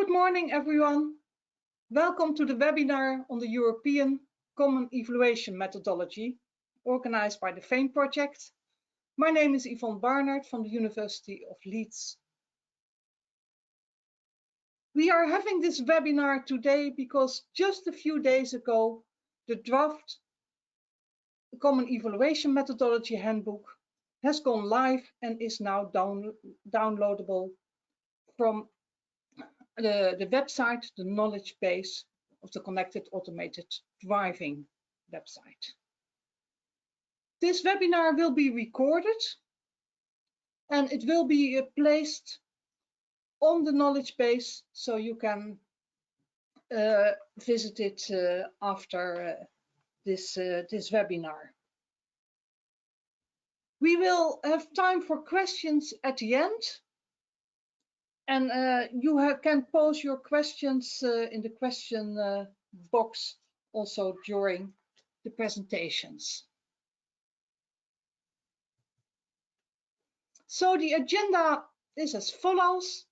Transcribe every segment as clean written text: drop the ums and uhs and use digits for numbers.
Good morning, everyone. Welcome to the webinar on the European Common Evaluation Methodology, organized by the FAME project. My name is Yvonne Barnard from the University of Leeds. We are having this webinar today because just a few days ago, the draft Common Evaluation Methodology Handbook has gone live and is now downloadable from the website, the knowledge base of the Connected Automated Driving website. This webinar will be recorded and it will be placed on the knowledge base, so you can visit it after this webinar. We will have time for questions at the end. And you can pose your questions in the question box also during the presentations. So the agenda is as follows.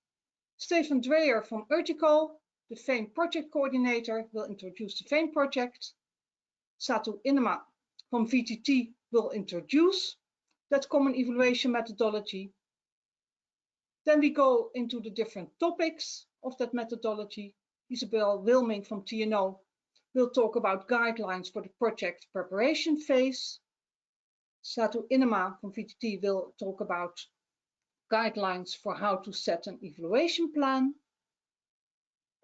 Stefan Dreyer from Urtical, the FAME project coordinator, will introduce the FAME project. Satu Inema from VTT will introduce that common evaluation methodology. Then we go into the different topics of that methodology. Isabel Wilming from TNO will talk about guidelines for the project preparation phase. Satu Inema from VTT will talk about guidelines for how to set an evaluation plan.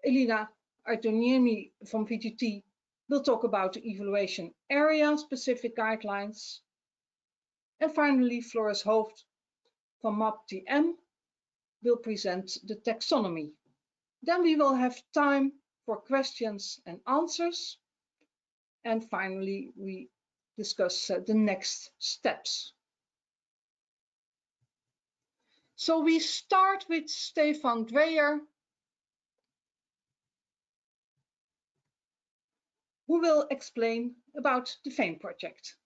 Elina Artoniemi from VTT will talk about the evaluation area specific guidelines. And finally, Floris Hoofd from MAP-TM will present the taxonomy. Then we will have time for questions and answers. And finally, we discuss the next steps. So we start with Stefan Dreyer, who will explain about the FAME project.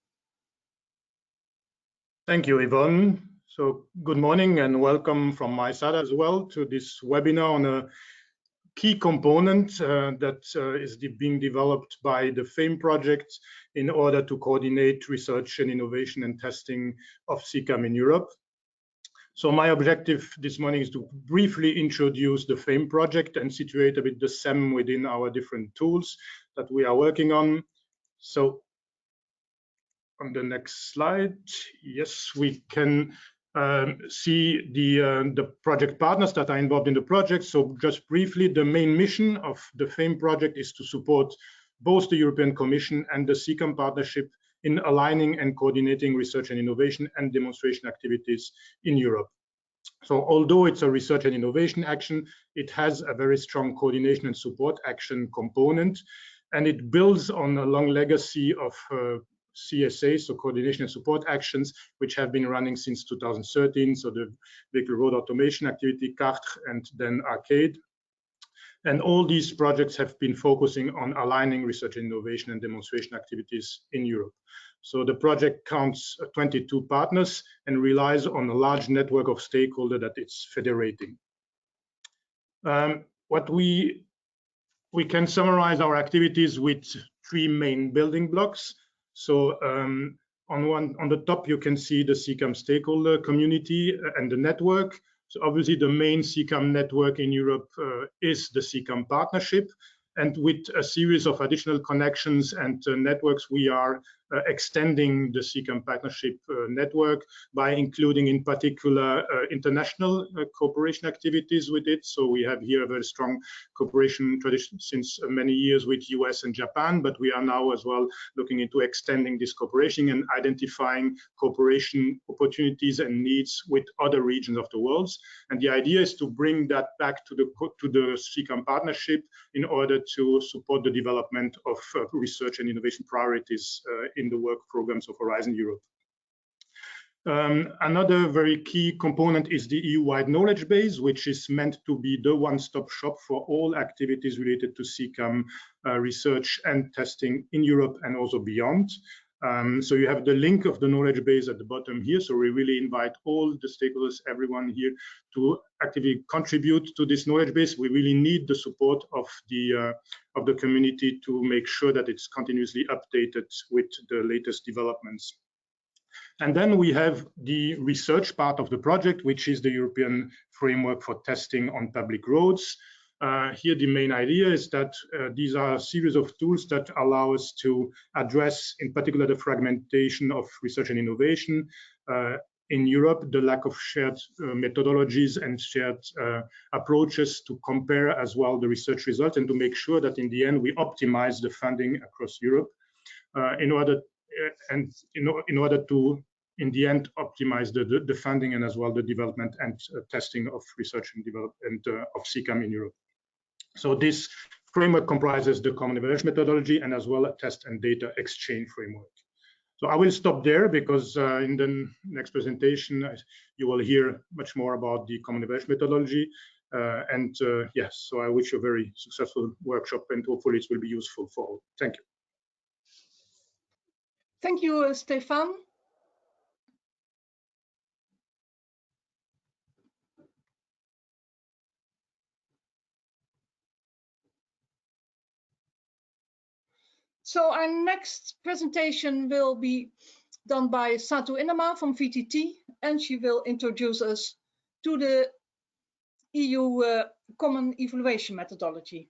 Thank you, Yvonne. So good morning and welcome from my side as well to this webinar on a key component that is being developed by the FAME project in order to coordinate research and innovation and testing of CCAM in Europe. So my objective this morning is to briefly introduce the FAME project and situate a bit the CEM within our different tools that we are working on. So on the next slide, yes, we can see the project partners that are involved in the project. So just briefly, the main mission of the FAME project is to support both the European Commission and the CCAM partnership in aligning and coordinating research and innovation and demonstration activities in Europe. So although it's a research and innovation action, it has a very strong coordination and support action component, and it builds on a long legacy of CSA, so coordination and support actions, which have been running since 2013. So the vehicle road automation activity, CART, and then Arcade. And all these projects have been focusing on aligning research and innovation and demonstration activities in Europe. So the project counts 22 partners and relies on a large network of stakeholders that it's federating. What we can summarize our activities with three main building blocks. So on the top, you can see the CCAM stakeholder community and the network. So obviously the main CCAM network in Europe is the CCAM partnership. And with a series of additional connections and networks, we are extending the CCAM partnership network by including in particular international cooperation activities with it. So we have here a very strong cooperation tradition since many years with US and Japan, but we are now as well looking into extending this cooperation and identifying cooperation opportunities and needs with other regions of the world. And the idea is to bring that back to the CCAM partnership in order to support the development of research and innovation priorities in the work programs of Horizon Europe. Another very key component is the EU-wide knowledge base, which is meant to be the one-stop shop for all activities related to CCAM research and testing in Europe and also beyond. So you have the link of the knowledge base at the bottom here. So we really invite all the stakeholders, everyone here, to actively contribute to this knowledge base. We really need the support of the community to make sure that it's continuously updated with the latest developments. And then we have the research part of the project, which is the European Framework for Testing on Public Roads. Here, the main idea is that these are a series of tools that allow us to address, in particular, the fragmentation of research and innovation in Europe, the lack of shared methodologies and shared approaches to compare as well the research results, and to make sure that in the end we optimize the funding across Europe in order to, in the end, optimize the funding and as well the development and testing of research and development of CCAM in Europe. So this framework comprises the common evaluation methodology and as well a test and data exchange framework. So I will stop there because in the next presentation, you will hear much more about the common evaluation methodology. Yes, so I wish you a very successful workshop and hopefully it will be useful for all. Thank you. Thank you, Stefan. So our next presentation will be done by Satu Inema from VTT, and she will introduce us to the EU Common Evaluation Methodology.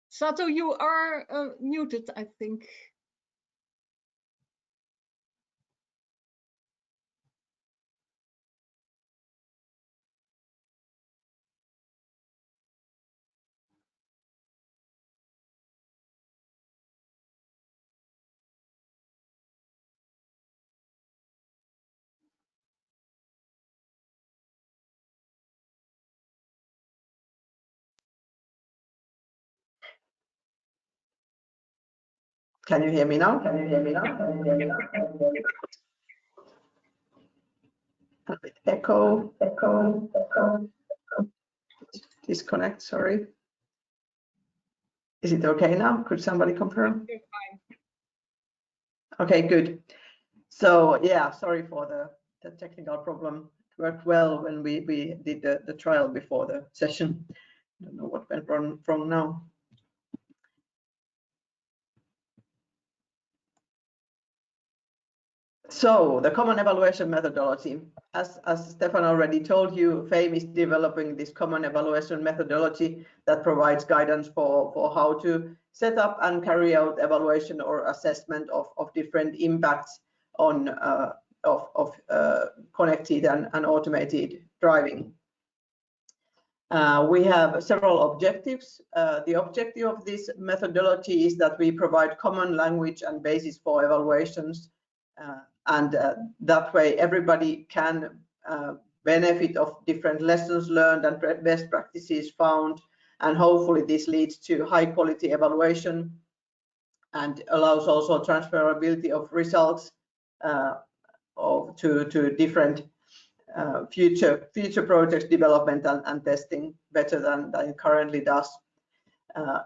Satu, you are muted, I think. Can you hear me now? Echo. Disconnect, sorry. Is it okay now? Could somebody confirm? Okay, good. So yeah, sorry for the technical problem. It worked well when we did the trial before the session. I don't know what went wrong now. So the common evaluation methodology, as Stefan already told you, FAME is developing this common evaluation methodology that provides guidance for how to set up and carry out evaluation or assessment of different impacts on connected and automated driving. We have several objectives. The objective of this methodology is that we provide common language and basis for evaluations. That way everybody can benefit of different lessons learned and best practices found, and hopefully this leads to high quality evaluation and allows also transferability of results to different future projects development and testing better than it currently does.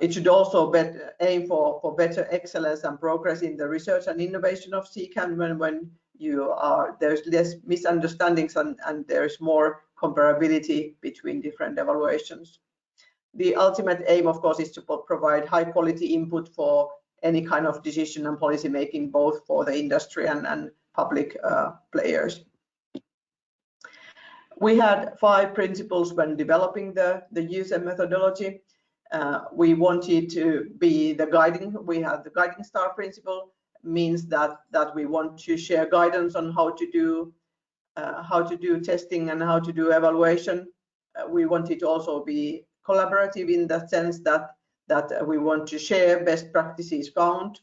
It should also aim for better excellence and progress in the research and innovation of CCAM when there's less misunderstandings and there's more comparability between different evaluations. The ultimate aim, of course, is to provide high quality input for any kind of decision and policy making, both for the industry and public players. We had 5 principles when developing the EU-CEM methodology. We wanted to be the guiding. We have the guiding star principle, means that we want to share guidance on how to do testing and how to do evaluation. We want it to also be collaborative in the sense that we want to share best practices found.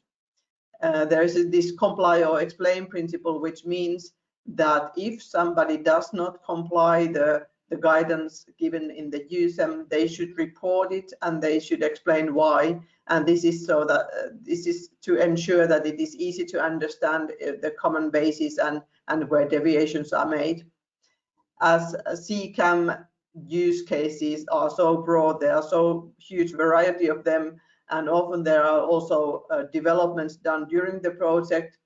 There is this comply or explain principle, which means that if somebody does not comply the guidance given in the EU-CEM, they should report it and they should explain why. And this is so that this is to ensure that it is easy to understand the common basis and where deviations are made. As CCAM use cases are so broad, there are so huge variety of them, and often there are also developments done during the project.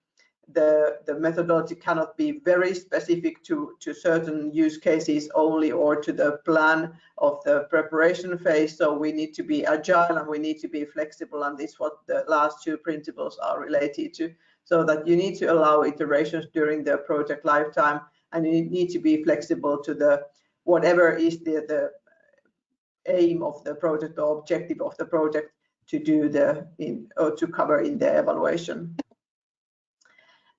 The methodology cannot be very specific to certain use cases only, or to the plan of the preparation phase. So we need to be agile and we need to be flexible, and this is what the last two principles are related to. So that you need to allow iterations during the project lifetime, and you need to be flexible to the whatever is the aim of the project or objective of the project to do or to cover in the evaluation.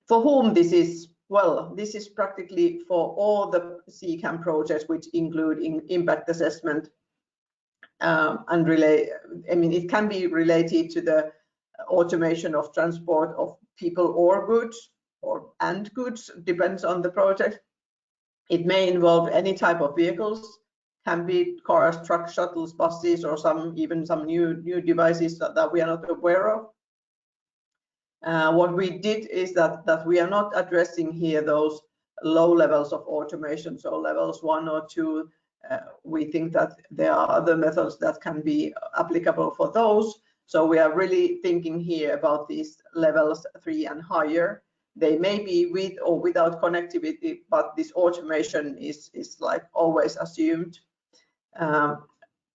For whom this is? Well, this is practically for all the CCAM projects which include impact assessment and it can be related to the automation of transport of people or goods, and goods, depends on the project. It may involve any type of vehicles, can be cars, trucks, shuttles, buses, or even some new devices that we are not aware of. What we did is that we are not addressing here those low levels of automation, so levels 1 or 2. We think that there are other methods that can be applicable for those. So we are really thinking here about these levels 3 and higher. They may be with or without connectivity, but this automation is like always assumed.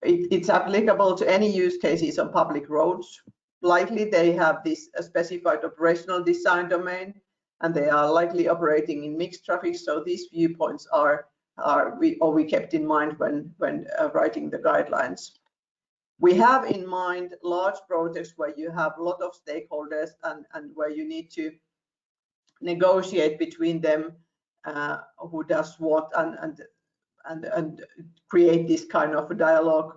It's applicable to any use cases on public roads. Likely they have this specified operational design domain, and they are likely operating in mixed traffic. So these viewpoints we kept in mind when writing the guidelines. We have in mind large projects where you have a lot of stakeholders and where you need to negotiate between them who does what, and create this kind of dialogue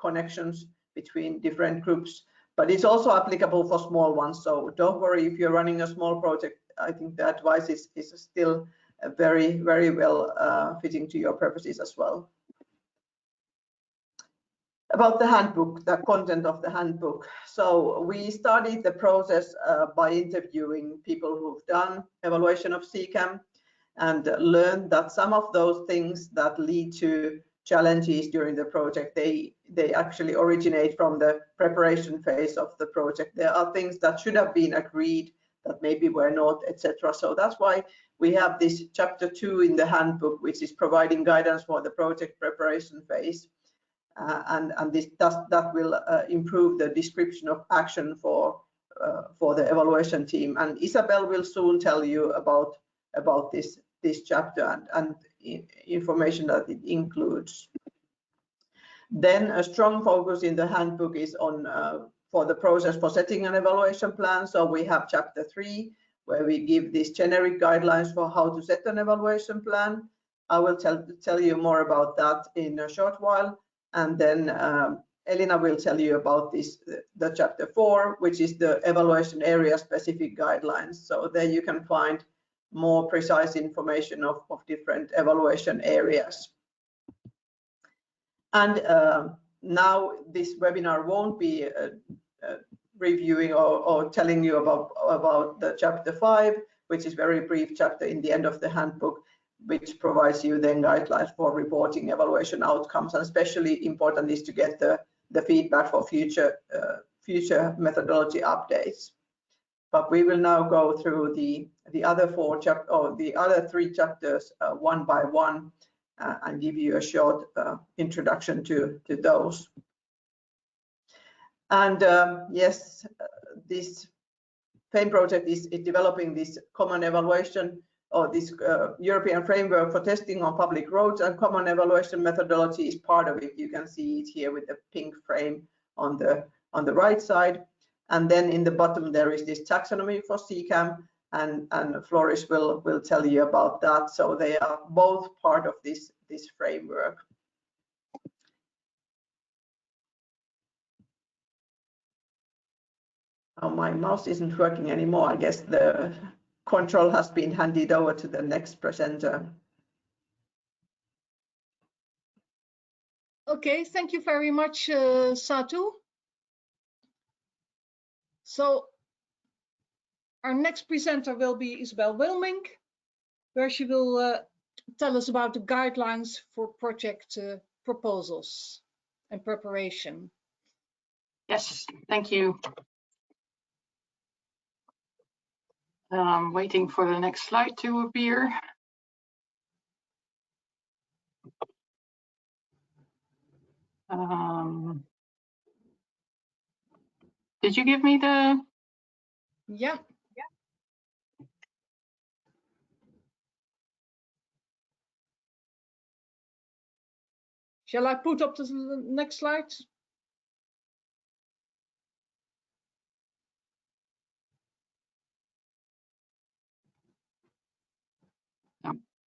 connections between different groups. But it's also applicable for small ones, so don't worry if you're running a small project. I think the advice is still very, very well fitting to your purposes as well. About the handbook, the content of the handbook. So we started the process by interviewing people who've done evaluation of CCAM, and learned that some of those things that lead to challenges during the project, they actually originate from the preparation phase of the project. There are things that should have been agreed that maybe were not, etc. So that's why we have this chapter 2 in the handbook, which is providing guidance for the project preparation phase. And that will improve the description of action for the evaluation team. And Isabel will soon tell you about this chapter and information that it includes. Then a strong focus in the handbook is on for the process for setting an evaluation plan. So we have chapter 3, where we give these generic guidelines for how to set an evaluation plan. I will tell you more about that in a short while. And then Elina will tell you about the chapter 4, which is the evaluation area specific guidelines. So there you can find more precise information of different evaluation areas. And now this webinar won't be reviewing or telling you about the chapter 5, which is very brief chapter in the end of the handbook, which provides you then guidelines for reporting evaluation outcomes. And especially important is to get the feedback for future methodology updates. But we will now go through the other 3 chapters one by one and give you a short introduction to those. And yes, this FAME project is developing this common evaluation, or this European framework for testing on public roads, and common evaluation methodology is part of it. You can see it here with the pink frame on the right side. And then in the bottom there is this taxonomy for CCAM, and Floris will tell you about that. So they are both part of this framework. Oh, my mouse isn't working anymore. I guess the control has been handed over to the next presenter. Okay, thank you very much, Satu. So our next presenter will be Isabel Wilmink, where she will tell us about the guidelines for project proposals and preparation. Yes, thank you. Waiting for the next slide to appear. Did you give me the? Yeah. Shall I put up the next slide?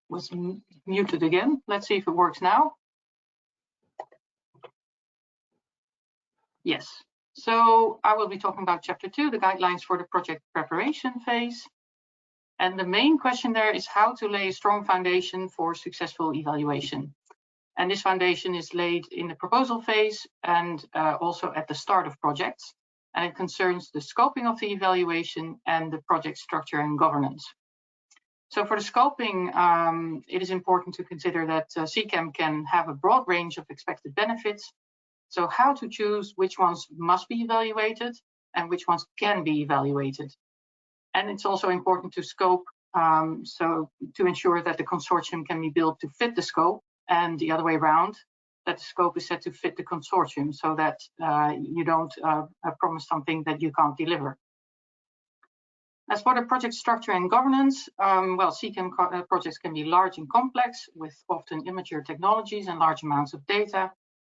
Was muted again. Let's see if it works now. Yes. So I will be talking about chapter 2, the guidelines for the project preparation phase. And the main question there is how to lay a strong foundation for successful evaluation. And this foundation is laid in the proposal phase and also at the start of projects. And it concerns the scoping of the evaluation and the project structure and governance. So for the scoping, it is important to consider that CCAM can have a broad range of expected benefits. So how to choose which ones must be evaluated and which ones can be evaluated. And it's also important to scope, so to ensure that the consortium can be built to fit the scope, and the other way around, that the scope is set to fit the consortium, so that you don't promise something that you can't deliver. As for the project structure and governance, well, CCAM projects can be large and complex with often immature technologies and large amounts of data.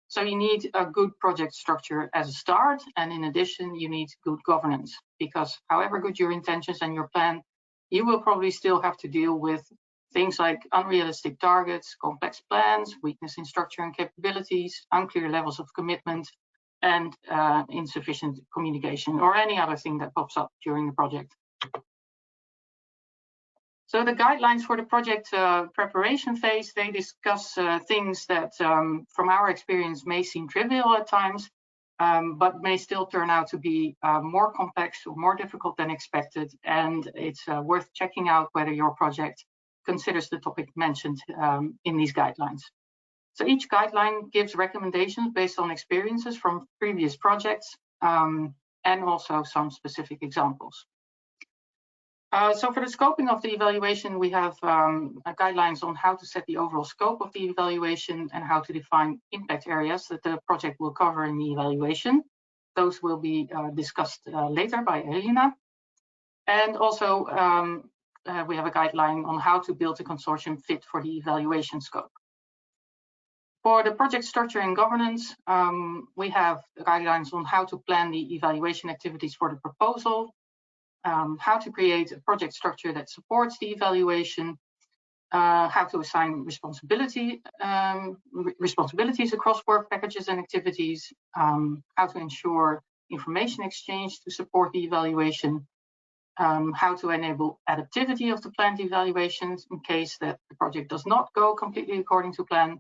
So you need a good project structure as a start, and in addition, you need good governance, because however good your intentions and your plan, you will probably still have to deal with things like unrealistic targets, complex plans, weakness in structure and capabilities, unclear levels of commitment, and insufficient communication, or any other thing that pops up during the project. So the guidelines for the project preparation phase, they discuss things that from our experience may seem trivial at times, but may still turn out to be more complex or more difficult than expected. And it's worth checking out whether your project considers the topic mentioned in these guidelines. So each guideline gives recommendations based on experiences from previous projects and also some specific examples. So for the scoping of the evaluation, we have guidelines on how to set the overall scope of the evaluation and how to define impact areas that the project will cover in the evaluation. Those will be discussed later by Elina. And also we have a guideline on how to build a consortium fit for the evaluation scope. For the project structure and governance, we have guidelines on how to plan the evaluation activities for the proposal, how to create a project structure that supports the evaluation, how to assign responsibilities across work packages and activities, how to ensure information exchange to support the evaluation, how to enable adaptivity of the planned evaluations in case that the project does not go completely according to plan.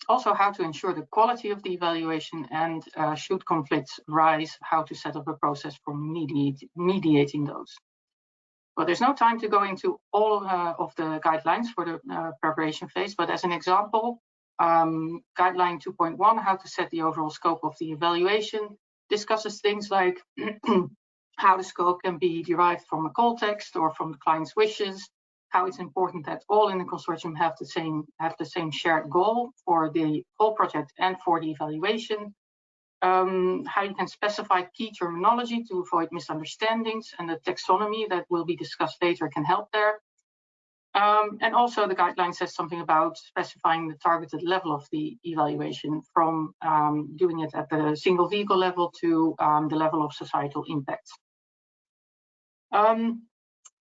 Also, how to ensure the quality of the evaluation, and should conflicts arise, how to set up a process for mediating those. But there's no time to go into all of the guidelines for the preparation phase, but as an example, guideline 2.1, how to set the overall scope of the evaluation, discusses things like how the scope can be derived from a call text or from the client's wishes, how it's important that all in the consortium have the same shared goal for the whole project and for the evaluation, how you can specify key terminology to avoid misunderstandings, and the taxonomy that will be discussed later can help there. And also the guideline says something about specifying the targeted level of the evaluation, from doing it at the single vehicle level to the level of societal impact.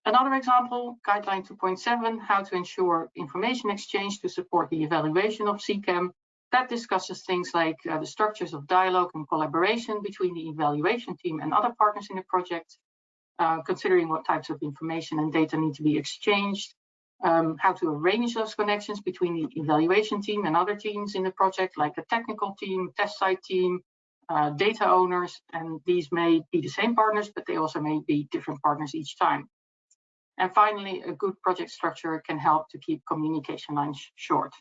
Another example, guideline 2.7, how to ensure information exchange to support the evaluation of CCAM. That discusses things like the structures of dialogue and collaboration between the evaluation team and other partners in the project, considering what types of information and data need to be exchanged, how to arrange those connections between the evaluation team and other teams in the project, like a technical team, test site team, data owners, and these may be the same partners, but they also may be different partners each time. And finally, a good project structure can help to keep communication lines short.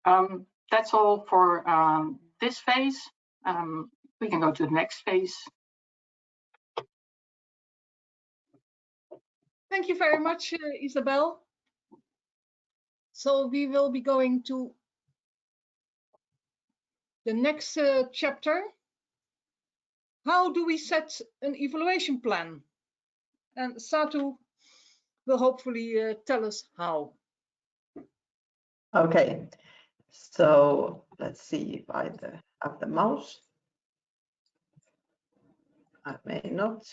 That's all for this phase. We can go to the next phase. Thank you very much, Isabel. So we will be going to the next chapter. How do we set an evaluation plan? And Satu will hopefully tell us how. Okay, so let's see if I have the mouse. I may not.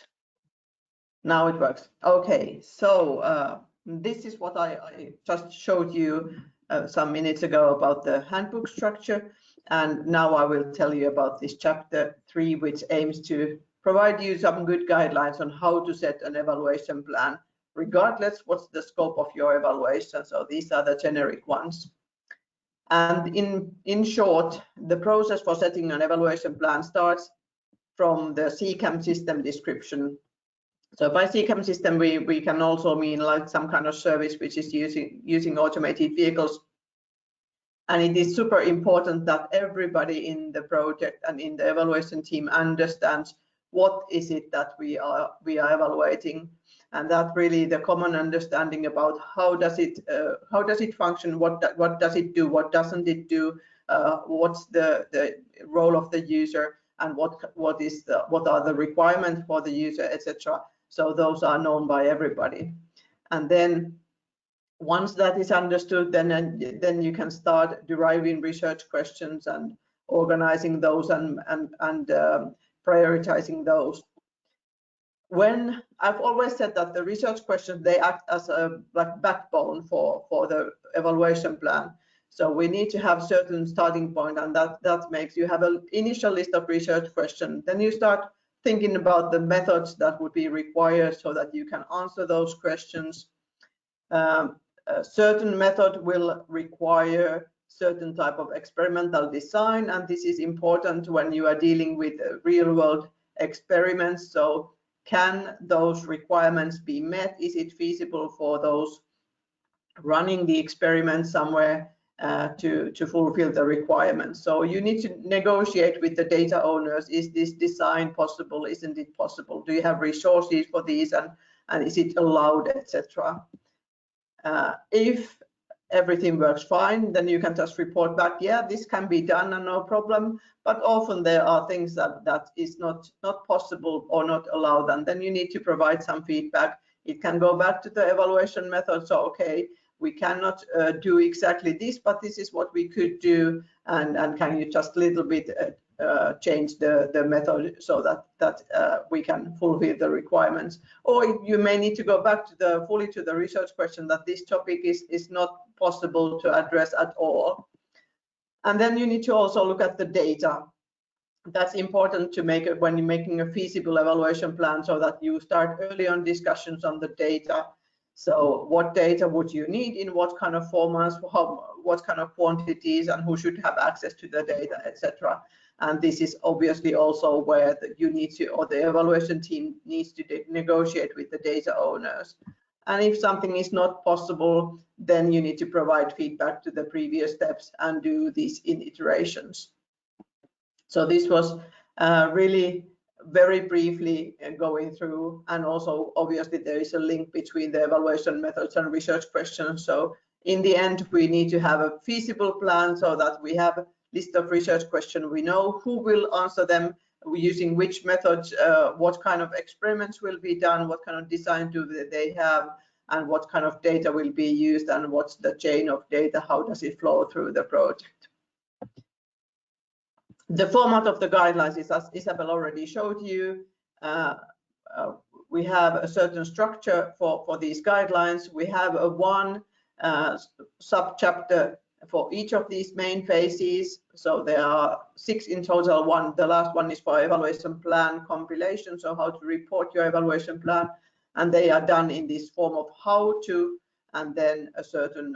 Now it works. Okay, so this is what I just showed you some minutes ago about the handbook structure. And now I will tell you about this chapter 3, which aims to provide you some good guidelines on how to set an evaluation plan, regardless what's the scope of your evaluation. So these are the generic ones. And in short, the process for setting an evaluation plan starts from the CCAM system description. So by CCAM system, we can also mean like some kind of service which is using automated vehicles. And it is super important that everybody in the project and in the evaluation team understands what is it that we are evaluating, and that really the common understanding about how does it function, what does it do, what doesn't it do, what's the role of the user, and what are the requirements for the user, etc. So those are known by everybody. And then once that is understood, then you can start deriving research questions and organizing those and prioritizing those. When I've always said that the research questions, they act as a backbone for the evaluation plan. So we need to have certain starting point, and that makes you have an initial list of research questions. Then you start thinking about the methods that would be required so that you can answer those questions. A certain method will require certain type of experimental design, and this is important when you are dealing with real-world experiments. So can those requirements be met? Is it feasible for those running the experiment somewhere to fulfill the requirements? So you need to negotiate with the data owners. Is this design possible? Isn't it possible? Do you have resources for these, and is it allowed, etc.? If everything works fine, then you can just report back, yeah, this can be done and no problem. But often there are things that is not possible or not allowed, and then you need to provide some feedback. It can go back to the evaluation method. So okay, we cannot do exactly this, but this is what we could do, and can you just a little bit change the method so that we can fulfill the requirements. Or you may need to go back to fully to the research question that this topic is not possible to address at all. And then you need to also look at the data. That's important to make it when you're making a feasible evaluation plan, so that you start early on discussions on the data. So what data would you need, in what kind of formats, what kind of quantities, and who should have access to the data, etc. And this is obviously also where you need to, or the evaluation team needs to negotiate with the data owners. And if something is not possible, then you need to provide feedback to the previous steps and do these in iterations. So this was really very briefly going through, and also obviously there is a link between the evaluation methods and research questions. So in the end, we need to have a feasible plan so that we have a list of research questions. We know who will answer them, using which methods, what kind of experiments will be done, what kind of design do they have, and what kind of data will be used, and what's the chain of data, how does it flow through the project. The format of the guidelines is, as Isabel already showed you, we have a certain structure for these guidelines. We have one sub-chapter for each of these main phases. So there are 6 in total. The last one is for evaluation plan compilation, so how to report your evaluation plan. And they are done in this form of how to, and then a certain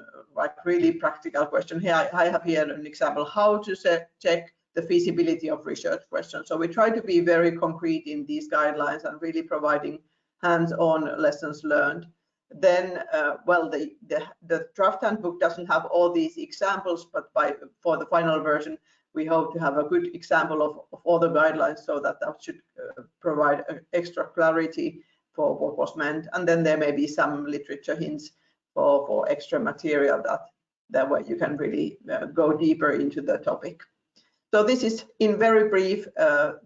really practical question. Here I have here an example, how to check the feasibility of research questions. So we try to be very concrete in these guidelines and really providing hands-on lessons learned. then well, the draft handbook doesn't have all these examples, but for the final version, we hope to have a good example of all the guidelines, so that should provide extra clarity for what was meant. And then there may be some literature hints for extra material that way you can really go deeper into the topic. So this is in very brief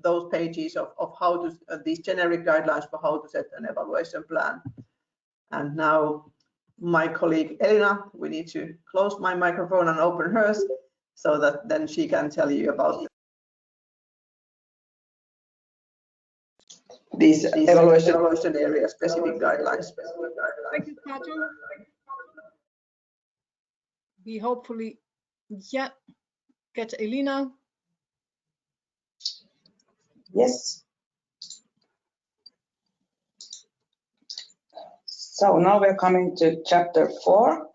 those pages of how to these generic guidelines for how to set an evaluation plan. And now my colleague Elina, we need to close my microphone and open hers, so that then she can tell you about these evaluation area specific guidelines. Thank you, Tato. We hopefully, yeah, get Elina. Yes. So now we're coming to chapter 4.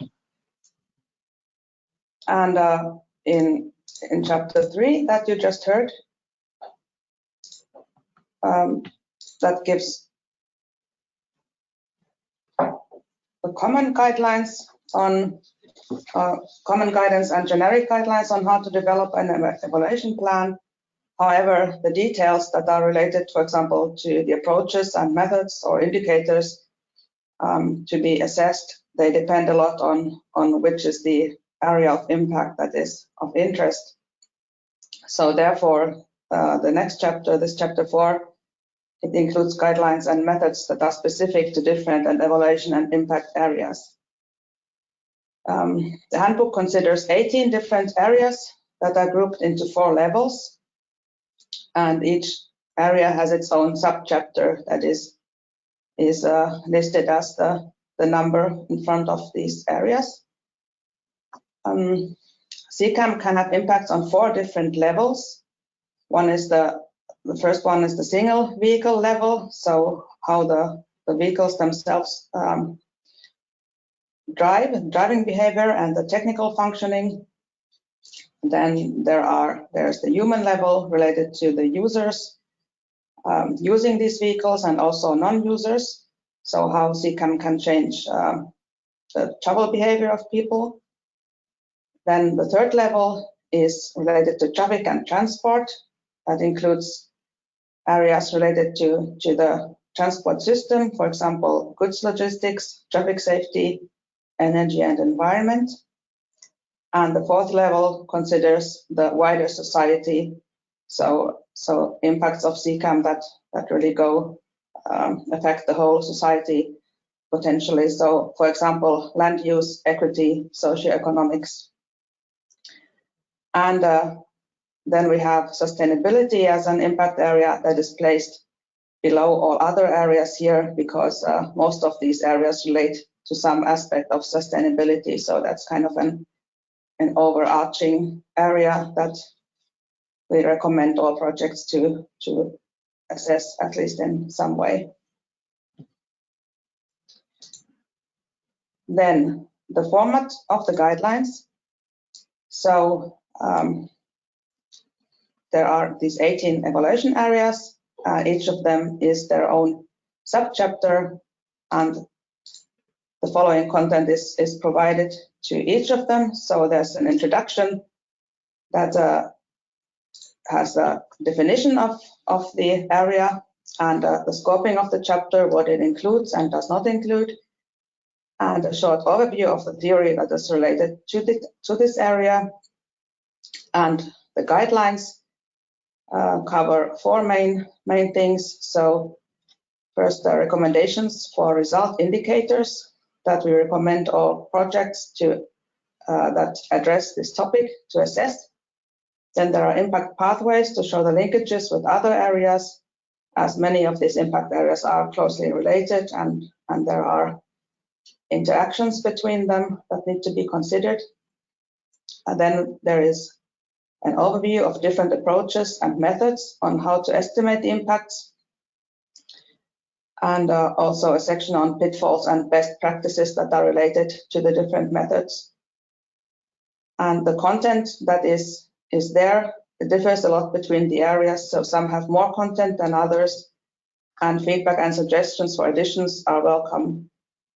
And in chapter 3 that you just heard, that gives the common guidelines on common guidance and generic guidelines on how to develop an evaluation plan. However, the details that are related, for example, to the approaches and methods or indicators to be assessed, they depend a lot on which is the area of impact that is of interest. So therefore, the next chapter, this chapter 4, it includes guidelines and methods that are specific to different evaluation and impact areas. The handbook considers 18 different areas that are grouped into 4 levels, and each area has its own subchapter that is listed as the number in front of these areas. CCAM can have impacts on 4 different levels. One is the first one is the single vehicle level, so how the vehicles themselves driving behavior and the technical functioning. Then there's the human level related to the users using these vehicles and also non-users. So how CCAM can change the travel behavior of people. Then the third level is related to traffic and transport. That includes areas related to the transport system, for example, goods logistics, traffic safety, energy and environment. And the fourth level considers the wider society, so impacts of CCAM that really go affect the whole society potentially. So, for example, land use, equity, socioeconomics. And then we have sustainability as an impact area that is placed below all other areas here, because most of these areas relate to some aspect of sustainability. So that's kind of an overarching area that we recommend all projects to assess, at least in some way. Then the format of the guidelines. So there are these 18 evaluation areas. Each of them is their own subchapter, and the following content is provided to each of them. So there's an introduction that has a definition of the area and the scoping of the chapter, what it includes and does not include, and a short overview of the theory that is related to this area. And the guidelines cover 4 main things. So first, the recommendations for result indicators that we recommend all projects to that address this topic to assess. Then there are impact pathways to show the linkages with other areas, as many of these impact areas are closely related and there are interactions between them that need to be considered. And then there is an overview of different approaches and methods on how to estimate the impacts, and also a section on pitfalls and best practices that are related to the different methods. And the content that is there, it differs a lot between the areas, so some have more content than others, and feedback and suggestions for additions are welcome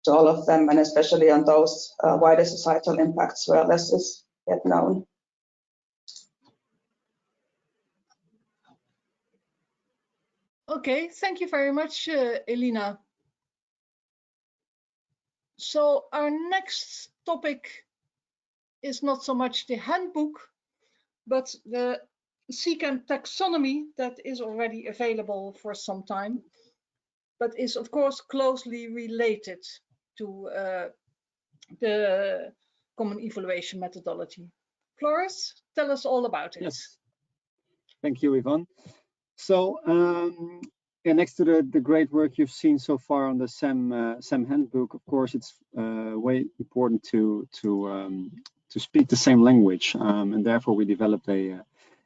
to all of them, and especially on those wider societal impacts where less is yet known. Okay, thank you very much, Elina. So our next topic is not so much the handbook, but the CCAM taxonomy that is already available for some time, but is of course closely related to the common evaluation methodology. Floris, tell us all about it. Yes, thank you, Yvonne. So yeah, next to the great work you've seen so far on the CEM handbook, of course, it's way important to speak the same language, and therefore we developed a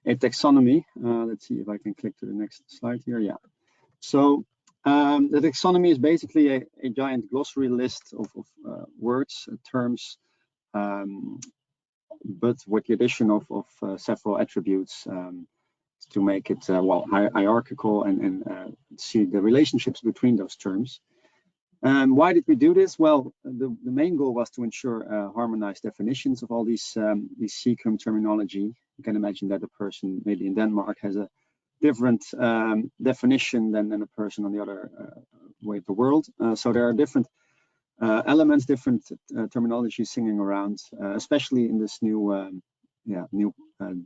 taxonomy. Let's see if I can click to the next slide here. Yeah. So the taxonomy is basically a giant glossary list of words, terms, but with the addition of several attributes to make it well hierarchical and see the relationships between those terms. Why did we do this? Well, the main goal was to ensure harmonized definitions of all these CCAM terminology. You can imagine that a person maybe in Denmark has a different definition than a person on the other way of the world. So there are different elements, different terminologies singing around, especially in this new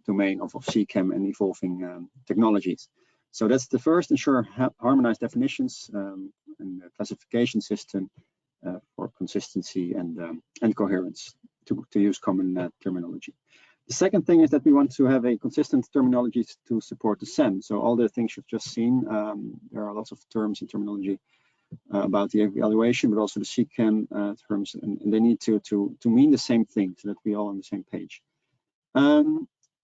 domain of CCAM and evolving technologies. So that's the first, ensure harmonized definitions and a classification system for consistency and coherence to use common terminology. The second thing is that we want to have a consistent terminology to support the CEM. So all the things you've just seen, there are lots of terms and terminology about the evaluation, but also the CCAM terms, and they need to mean the same thing so that we're all on the same page.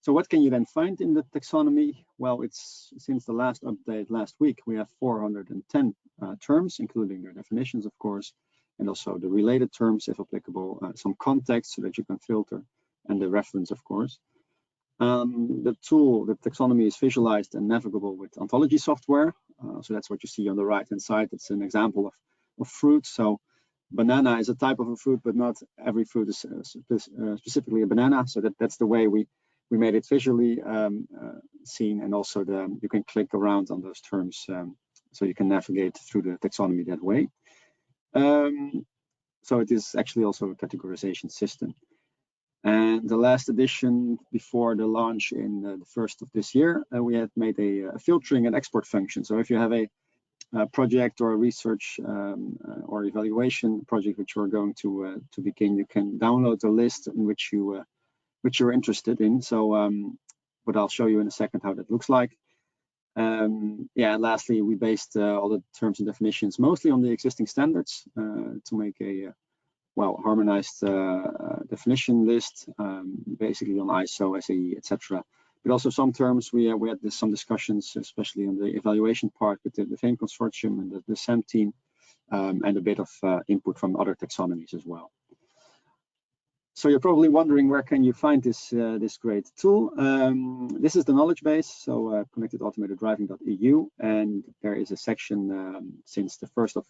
So what can you then find in the taxonomy? Well, it's since the last update last week, we have 410 terms, including their definitions, of course, and also the related terms, if applicable, some context so that you can filter, and the reference, of course. The tool, the taxonomy, is visualized and navigable with ontology software. So that's what you see on the right-hand side. It's an example of fruit. So banana is a type of a fruit, but not every fruit is specifically a banana. So that's the way we made it visually seen, and also you can click around on those terms, so you can navigate through the taxonomy that way. So it is actually also a categorization system. And the last edition before the launch in the first of this year, we had made a filtering and export function. So if you have a project or a research or evaluation project which you're going to begin, you can download the list in which you're interested in. So, but I'll show you in a second how that looks like. Yeah, and lastly, we based all the terms and definitions mostly on the existing standards to make a harmonized definition list, basically on ISO, SAE, etc. But also some terms we had some discussions, especially on the evaluation part with the FAME consortium and the CEM team, and a bit of input from other taxonomies as well. So you're probably wondering, where can you find this great tool? This is the knowledge base, so connectedautomatedDriving.eu, and there is a section since the 1st of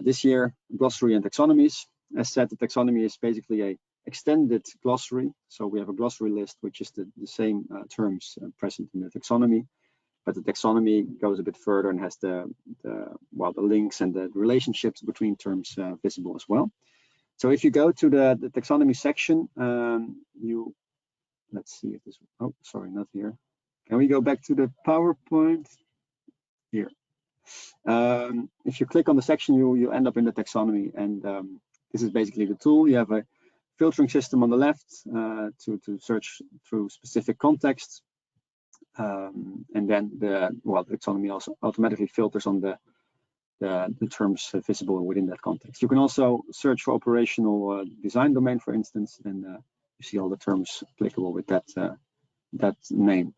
this year, glossary and taxonomies. As said, the taxonomy is basically a extended glossary. So we have a glossary list, which is the same terms present in the taxonomy, but the taxonomy goes a bit further and has the links and the relationships between terms visible as well. So if you go to the taxonomy section, let's see if this, oh, sorry, not here. Can we go back to the PowerPoint? Here. If you click on the section, you end up in the taxonomy, and this is basically the tool. You have a filtering system on the left to search through specific contexts, and then the taxonomy also automatically filters on the terms visible within that context. You can also search for operational design domain, for instance, and you see all the terms applicable with that name.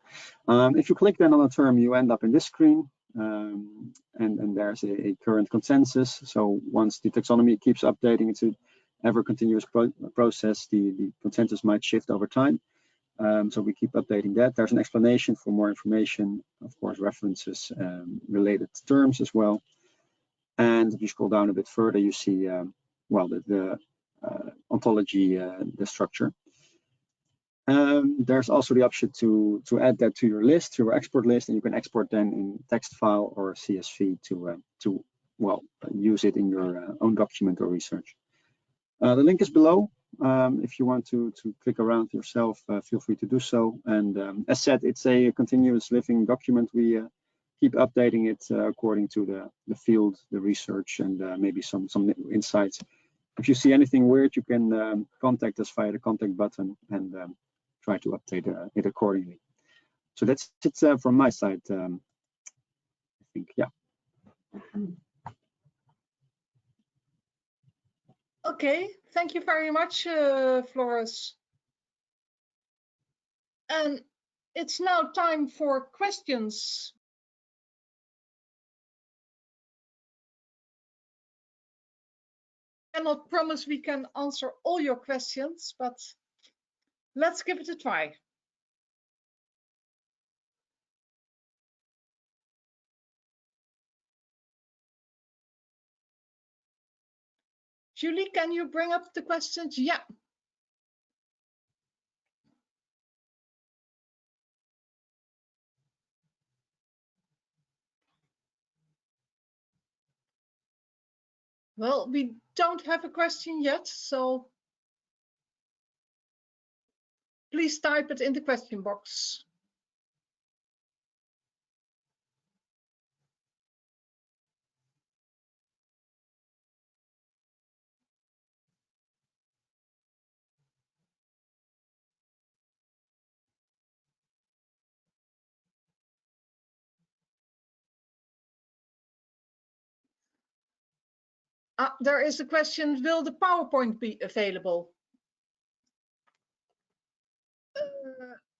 If you click then on a term, you end up in this screen. And there's a current consensus. So once the taxonomy keeps updating, it's an ever continuous process. The consensus might shift over time. So we keep updating that. There's an explanation for more information, of course, references, related terms as well. And if you scroll down a bit further, you see, well, the ontology, the structure. There's also the option to add that to your list, to your export list, and you can export then in text file or CSV to well, use it in your own document or research. The link is below. If you want to click around yourself, feel free to do so. And as said, it's a continuous living document. We keep updating it according to the field, the research, and maybe some insights. If you see anything weird, you can contact us via the contact button and try to update it accordingly. So that's it from my side. I think, yeah. Okay, thank you very much, Floris. And it's now time for questions. I cannot promise we can answer all your questions, but let's give it a try. Julie, can you bring up the questions? Yeah. Well, we don't have a question yet, so please type it in the question box. There is a question, will the PowerPoint be available?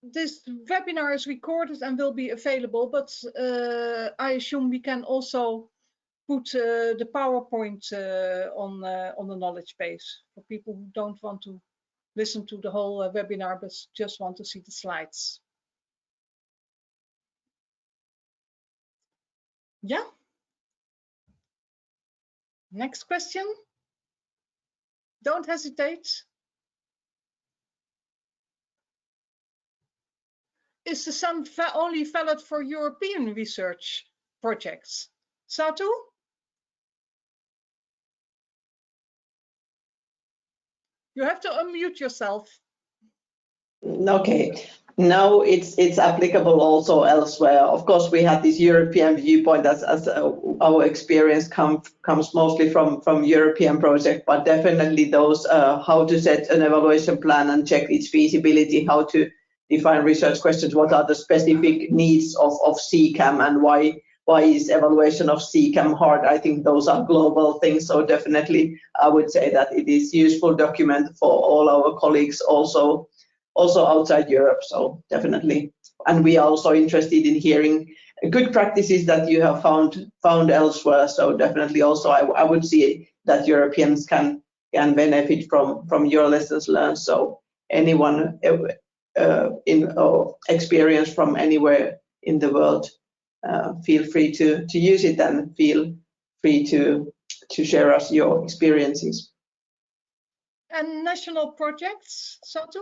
This webinar is recorded and will be available, but I assume we can also put the PowerPoint on the knowledge base for people who don't want to listen to the whole webinar, but just want to see the slides. Yeah. Next question. Don't hesitate. Is the CEM only valid for European research projects? Satu? You have to unmute yourself. Okay. No, it's applicable also elsewhere. Of course, we have this European viewpoint as our experience comes mostly from European project, but definitely those how to set an evaluation plan and check its feasibility, how to define research questions, what are the specific needs of CCAM, and why is evaluation of CCAM hard. I think those are global things, so definitely I would say that it is useful document for all our colleagues also outside Europe, so definitely. And we are also interested in hearing good practices that you have found elsewhere, so definitely also I would see that Europeans can benefit from your lessons learned. So anyone in experience from anywhere in the world, feel free to use it and feel free to share us your experiences. And national projects, Satu?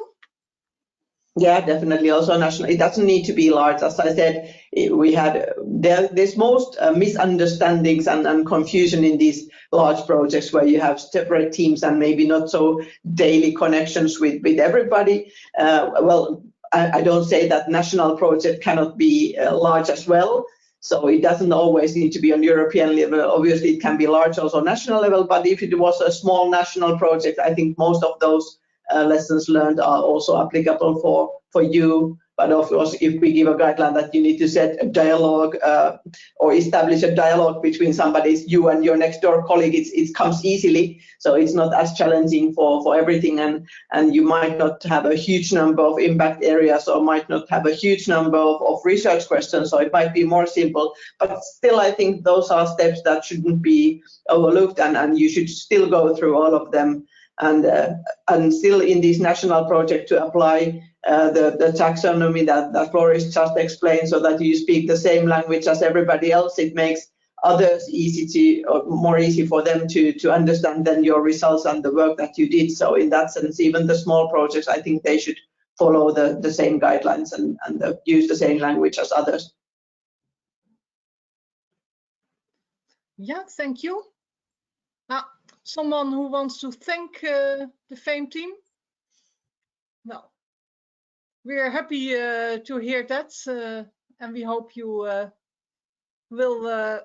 Yeah, definitely. Also national. It doesn't need to be large. As I said, there's most misunderstandings and confusion in these large projects where you have separate teams and maybe not so daily connections with everybody. Well, I don't say that national project cannot be large as well. So it doesn't always need to be on European level. Obviously, it can be large also national level. But if it was a small national project, I think most of those lessons learned are also applicable for you. But of course, if we give a guideline that you need to set a dialogue or establish a dialogue between you and your next door colleague, it comes easily. So it's not as challenging for everything, and you might not have a huge number of impact areas or might not have a huge number of research questions. So it might be more simple. But still, I think those are steps that shouldn't be overlooked, and you should still go through all of them. And still in this national project to apply the taxonomy that Floris just explained, so that you speak the same language as everybody else. It makes others more easy for them to understand then your results and the work that you did. So in that sense, even the small projects, I think they should follow the same guidelines and use the same language as others. Yeah, thank you. Someone who wants to thank the FAME team? Well, we are happy to hear that, and we hope you will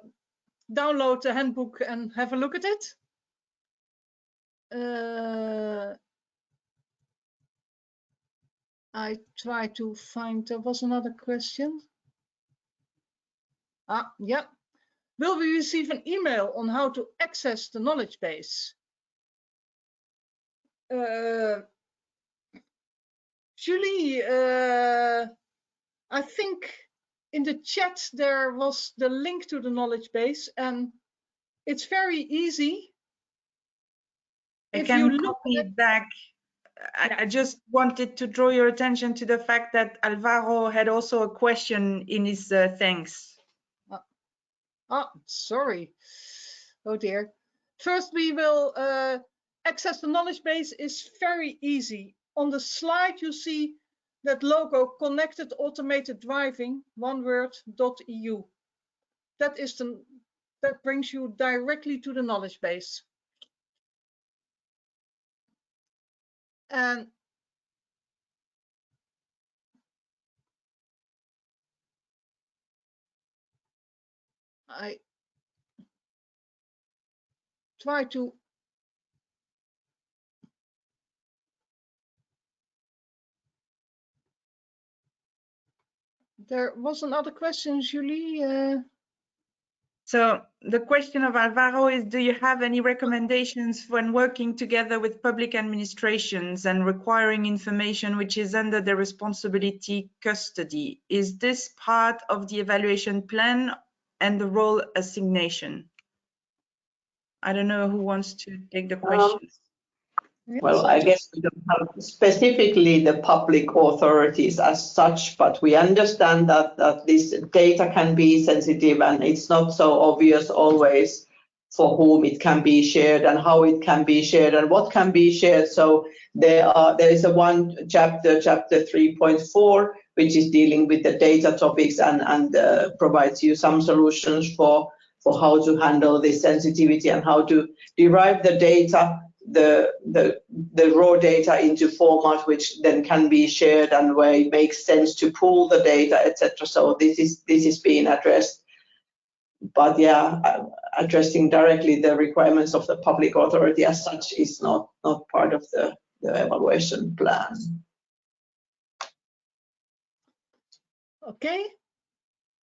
download the handbook and have a look at it. I try to find, there was another question. Yeah. Will we receive an email on how to access the knowledge base? Julie, I think in the chat there was the link to the knowledge base, and it's very easy. I can copy it back. I just wanted to draw your attention to the fact that Alvaro had also a question in his thanks. Sorry. Oh dear. First, we will access the knowledge base is very easy. On the slide, you see that logo, Connected Automated Driving, one word, .eu. That brings you directly to the knowledge base. And I try to there was another question, Julie. So the question of Alvaro is, do you have any recommendations when working together with public administrations and requiring information which is under the responsibility custody? Is this part of the evaluation plan and the role assignation? I don't know who wants to take the question. Well, I guess we don't have specifically the public authorities as such, but we understand that this data can be sensitive and it's not so obvious always for whom it can be shared and how it can be shared and what can be shared. So there is one chapter 3.4, which is dealing with the data topics and provides you some solutions for how to handle this sensitivity and how to derive the data, the raw data into format which then can be shared and where it makes sense to pool the data, etc. So this is being addressed. But yeah, addressing directly the requirements of the public authority as such is not part of the evaluation plan. Okay.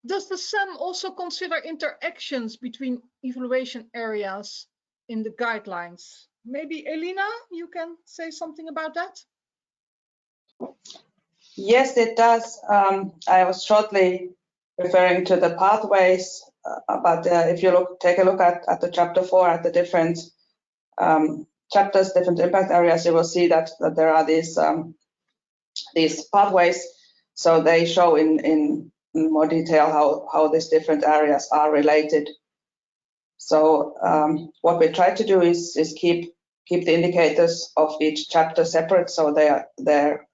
Does the CEM also consider interactions between evaluation areas in the guidelines? Maybe Elina, you can say something about that? Yes, it does. I was shortly referring to the pathways, but if you take a look at the chapter 4, at the different chapters, different impact areas, you will see that there are these pathways. So they show in more detail how these different areas are related. So what we try to do is keep the indicators of each chapter separate, so there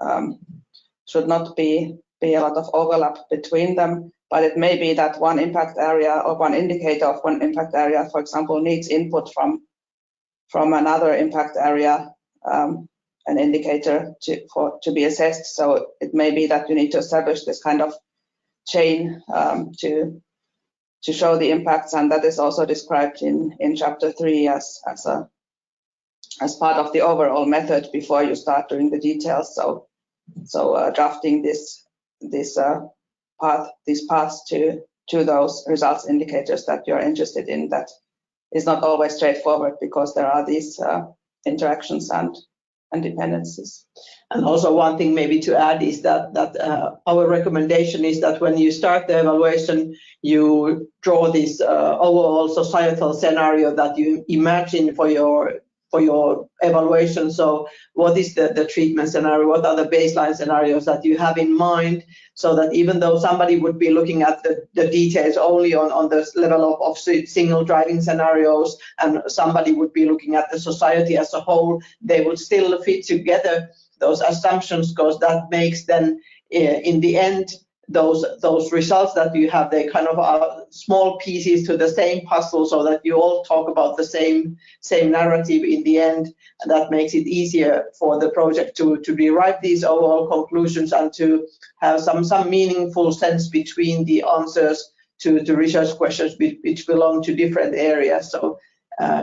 should not be a lot of overlap between them. But it may be that one impact area or one indicator of one impact area, for example, needs input from another impact area, an indicator to be assessed. So it may be that you need to establish this kind of chain to show the impacts, and that is also described in chapter 3 as part of the overall method before you start doing the details. So drafting these paths to those results indicators that you're interested in, that is not always straightforward because there are these interactions and dependencies. And also one thing maybe to add is that our recommendation is that when you start the evaluation, you draw this overall societal scenario that you imagine for for your evaluation. So what is the treatment scenario? What are the baseline scenarios that you have in mind? So that even though somebody would be looking at the details only on the level of single driving scenarios, and somebody would be looking at the society as a whole, they would still fit together those assumptions, because that makes then in the end those results that you have, they kind of are small pieces to the same puzzle, so that you all talk about the same narrative in the end, and that makes it easier for the project to derive these overall conclusions and to have some meaningful sense between the answers to research questions which belong to different areas. So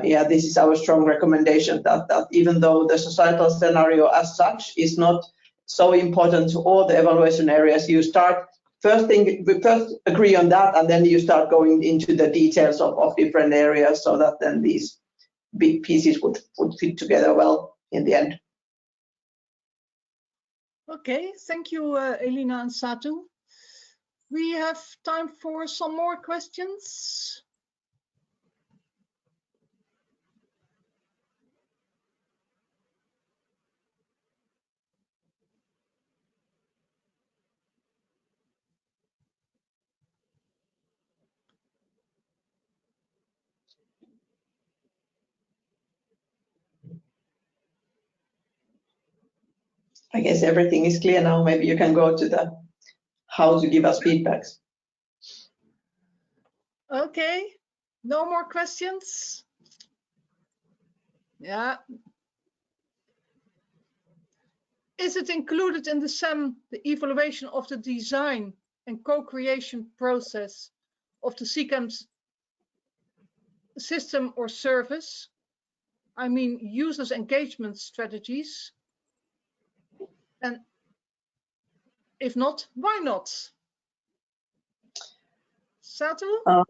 yeah, this is our strong recommendation, that even though the societal scenario as such is not so important to all the evaluation areas, you start we first agree on that, and then you start going into the details of different areas, so that then these big pieces would fit together well in the end. Okay, thank you, Elina and Satu. We have time for some more questions. I guess everything is clear now. Maybe you can go to the how to give us feedbacks. Okay, no more questions? Yeah. Is it included in the CEM, the evaluation of the design and co-creation process of the CCAM system or service? I mean, users engagement strategies. And if not, why not? Satu?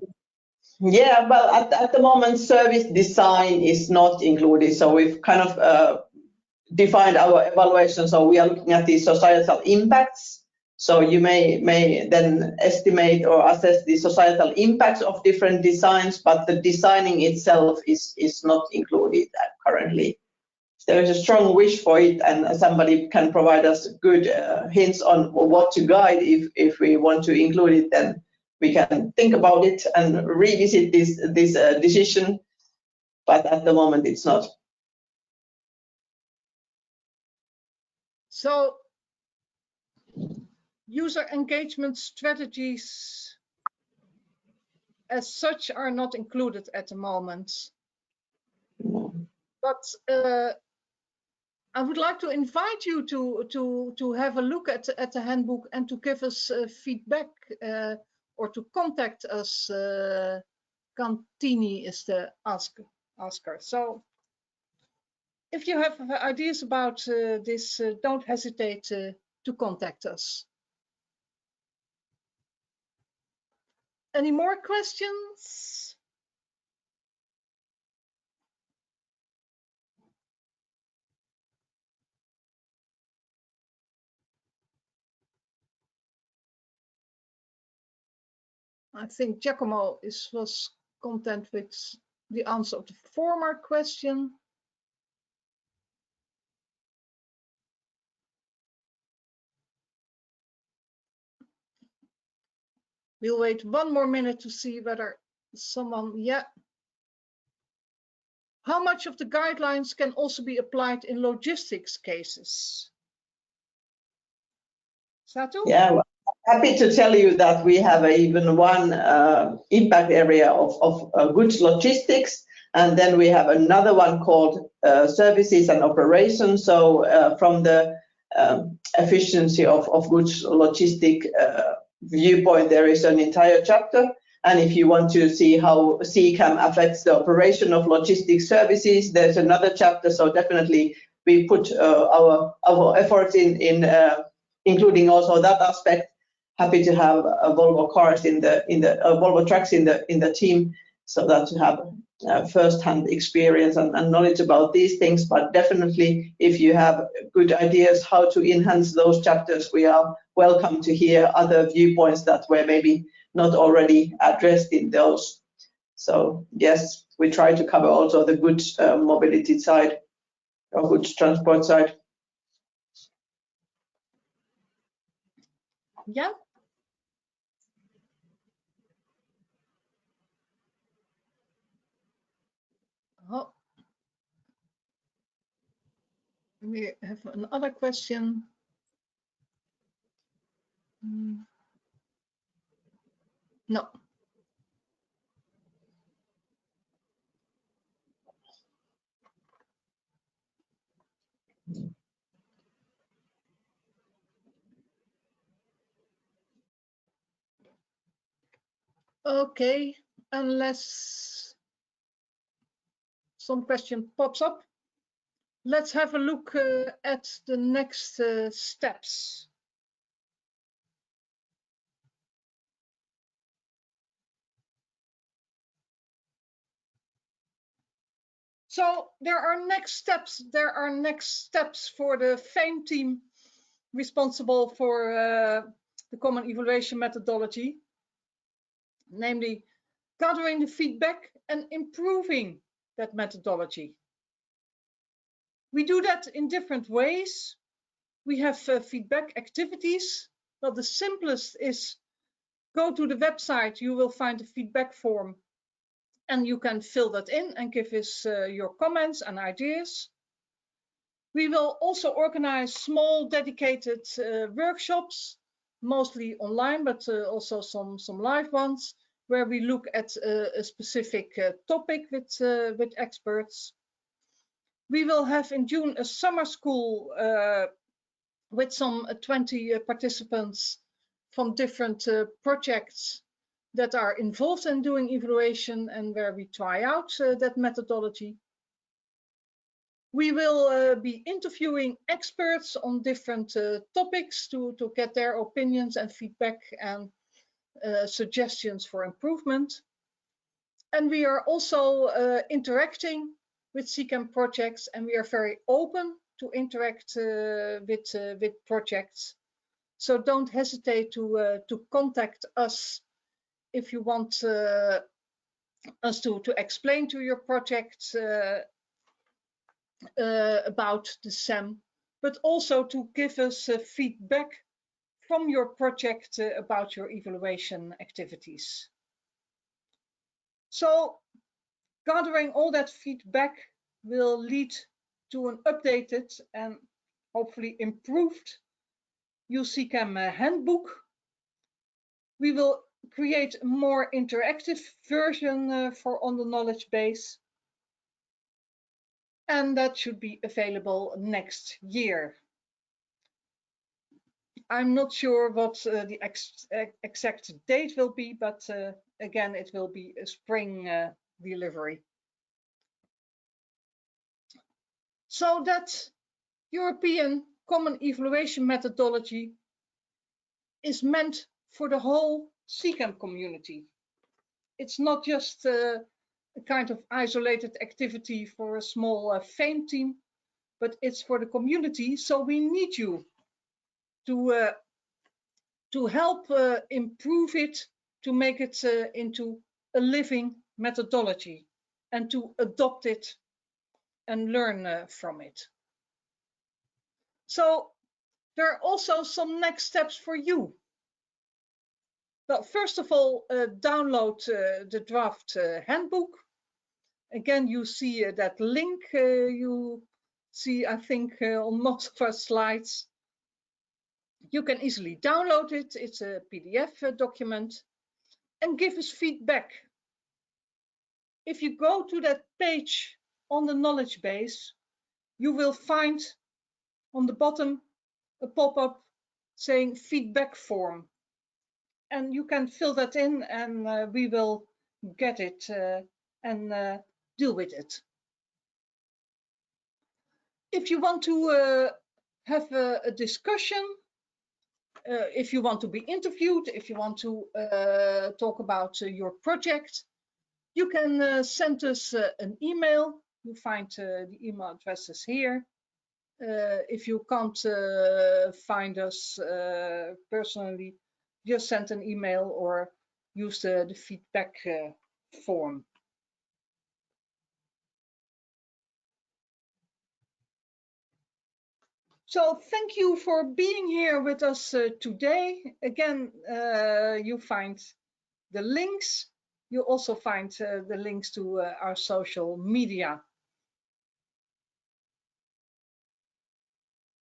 Yeah, well, at the moment, service design is not included. So we've kind of defined our evaluation. So we are looking at the societal impacts. So you may then estimate or assess the societal impacts of different designs, but the designing itself is not included currently. There is a strong wish for it, and somebody can provide us good hints on what to guide if we want to include it, then we can think about it and revisit this decision, but at the moment it's not. So user engagement strategies as such are not included at the moment. No. But I would like to invite you to have a look at the handbook and to give us feedback or to contact us. Cantini is the asker. So if you have ideas about this, don't hesitate to contact us. Any more questions? I think Giacomo was content with the answer of the former question. We'll wait one more minute to see whether someone, yeah. How much of the guidelines can also be applied in logistics cases? Satu? Yeah, well, happy to tell you that we have even one impact area of goods logistics, and then we have another one called services and operations. So from the efficiency of goods logistic viewpoint, there is an entire chapter. And if you want to see how CCAM affects the operation of logistics services, there's another chapter. So definitely we put our efforts in including also that aspect. Happy to have Volvo cars in the Volvo trucks in the team, so that to have first-hand experience and knowledge about these things. But definitely, if you have good ideas how to enhance those chapters, we are welcome to hear other viewpoints that were maybe not already addressed in those. So yes, we try to cover also the good mobility side or good transport side. Yeah. Oh. We have another question. No. Okay, unless some question pops up, let's have a look at the next steps. So there are next steps. There are next steps for the FAME team responsible for the common evaluation methodology, namely gathering the feedback and improving that methodology. We do that in different ways. We have feedback activities. Well, the simplest is go to the website, you will find a feedback form and you can fill that in and give us your comments and ideas. We will also organize small dedicated workshops, mostly online, but also some live ones, where we look at a specific topic with experts. We will have in June a summer school with some 20 participants from different projects that are involved in doing evaluation and where we try out that methodology. We will be interviewing experts on different topics to get their opinions and feedback and suggestions for improvement. And we are also interacting with CCAM projects, and we are very open to interact with projects. So don't hesitate to contact us if you want us to explain to your project about the CEM, but also to give us feedback from your project about your evaluation activities. So gathering all that feedback will lead to an updated and hopefully improved EU-CEM handbook. We will create a more interactive version for on the knowledge base, and that should be available next year. I'm not sure what the exact date will be, but again, it will be a spring delivery. So that European Common Evaluation Methodology is meant for the whole CCAM community. It's not just a kind of isolated activity for a small FAME team, but it's for the community. So we need you to help improve it, to make it into a living methodology and to adopt it and learn from it. So there are also some next steps for you. Well, first of all, download the draft handbook. Again, you see that link you see, I think, on most of our slides. You can easily download it. It's a PDF document, and give us feedback. If you go to that page on the knowledge base, you will find on the bottom a pop-up saying feedback form. And you can fill that in and we will get it and deal with it. If you want to have a discussion, if you want to be interviewed, if you want to talk about your project, you can send us an email. You find the email addresses here. If you can't find us personally, just send an email or use the feedback form. So thank you for being here with us today. Again, you find the links. You also find the links to our social media.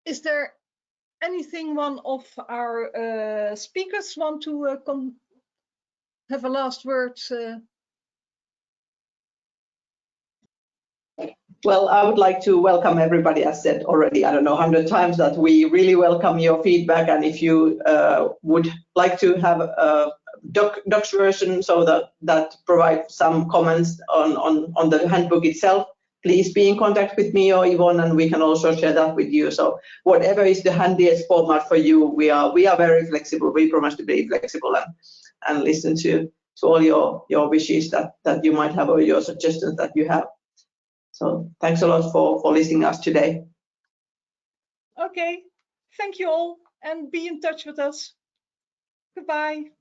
Is there anything one of our speakers want to have a last word? Well, I would like to welcome everybody. As said already, I don't know 100 times, that we really welcome your feedback. And if you would like to have a docs version, so that provide some comments on the handbook itself, please be in contact with me or Yvonne, and we can also share that with you. So whatever is the handiest format for you, we are very flexible. We promise to be flexible and listen to all your wishes that you might have, or your suggestions that you have. So thanks a lot for listening to us today. Okay, thank you all, and be in touch with us. Goodbye.